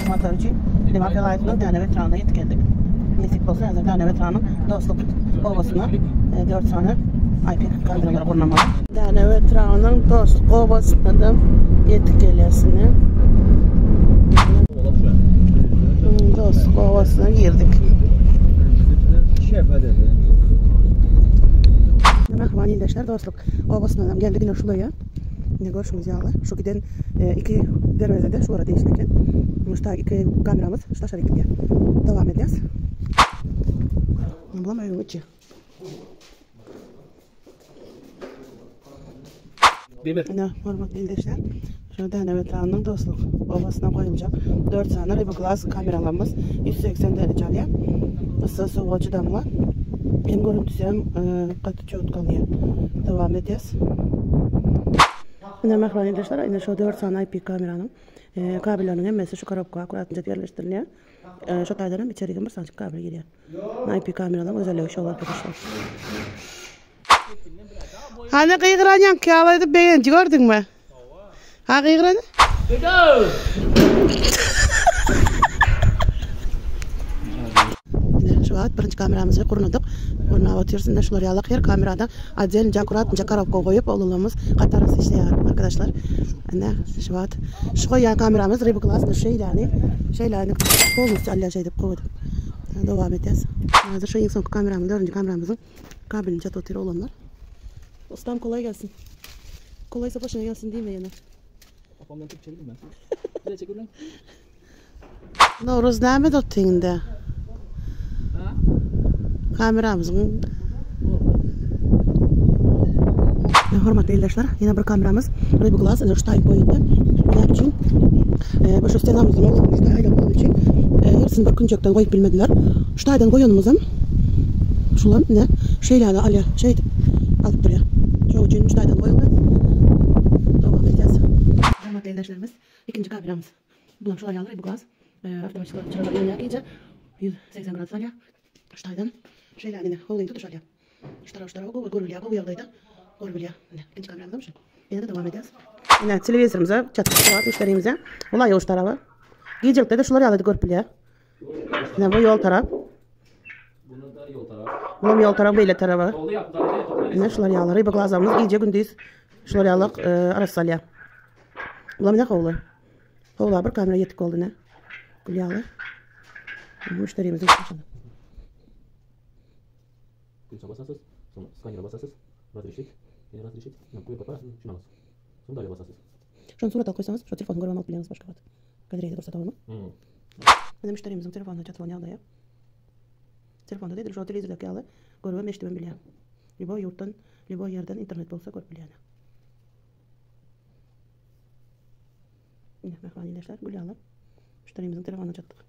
Malatyalar için Liman Felayeti'nin Dane Veteranı'na yetkendik. Nesip olsa yazar Dane Veteranı'nın Dostluk Ovası'na 4 tane IP kameraları kurulamalı. Dane Veteranı'nın Dostluk Ovası'na da yetkilesini Dostluk Ovası'na girdik. Merhaba arkadaşlar, Dostluk Ovası'na geldik yine şuraya. Ne görüşümüz yağlı. Şu giden iki dervezede şu arada değiştirken. Muşta iki kameramız şu şarikliye devam edeceğiz. Bulamıyorum içi. Ne hormatlı arkadaşlar. Şu Dane Veteranı'nın Dostluk Ovası'na koyulacak 4 tane Rebel Glass kameralarımız 180 dereceliye. Isı soğuğu damla. Hem görüntüsü hem katı çotkalıya devam edeceğiz. Merhaba arkadaşlar, yine şu 4 tane IP kameranın kabellerinin hemmesi şu korobka akuratınca yerleştiriliyor. Şu taydanın içeriye bir sancık kabel giriyor. IP kameraların özelliği şu arkadaşlar. Hani kıyıkıran yankı alaydı beğenci gördün mü? Ha kıyıkıranı? Şu an birinci kameramızı kurnadık. Kurna atıyoruz. Şunları yalak her kamerada acil akuratınca korobka koyup oğlumuz katarız işte arkadaşlar. Şu an şu koyan kameramız Rebel Glass şeylerini olmuş Allah şey deyip koydum. Devam edeceğiz. Hazır şu en son kameramın 4. kameramızın kabelini çatlatıyor olanlar. Ustam kolay gelsin. Kolaysa başına gelsin değil mi yana? Kafamdan tut çevirdim ben. Bize çekil lan. Novruz ne tuttuğunda? Kameramızın hormatlı arkadaşlar, yine bir kameramız Rebel Glass şu tayip boyunda. Ne için? Şu stenamızın olmuş da aylanmanın için hepsini bir kıncaktan koyup bilmediler. Şu taydan koyanımızın şulan ne? Şeylerle alya şey alıp duruyor. Şu için şu taydan koyuldu. Devam edeceğiz. Hormatlı arkadaşlarımız, ikinci kameramız. Bunlar şular yanları Rebel Glass. Avtomatik çıralar yanına giyince 180 grad salya. Şu taydan şeylerini olayım tutuş alya. Şu tarafa görülüyor, bu yaldaydı. Görülüyor. İkinci kameramızda mı? Yine de devam edeceğiz. Yine televizörümüze çatısı var müşterimize. Olay yol tarafı. Giyecekte de şuları yaladı görülüyor. Yine bu yol taraf. Bunun da yol tarafı. Bunun yol tarafı böyle tarafı. Oldu yaptılar. Yine şuları yağları. Rebel Glass'ımız giyecek gündüz. Şuları yağlık arası salya. Bulam ne kovulu? Kovulu bir kamera yetik oldu ne? Gül yağlı. Müşterimizin çalışanı. Gülçe basasız. Sonra skanyera basasız. Razreşik. Yine razreşik. Koyu kapar. Şuna bas. Sonra da basasız. Şunu surat al koysanız şu telefonu görmem alıp biliyorsunuz başka bat. Kadireydi dursa tamam mı? Ben de müşterimizin telefonuna çatılan yağda ya. Telefonda değil, şu televizyondaki yağlı görmem eşti ben biliyorum. Libo yurttan, libo yerden internet olsa görüp biliyorum. Yine bakın arkadaşlar, gül yağlı. Müşterimizin telefonuna çattık.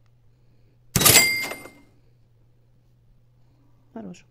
Хорош.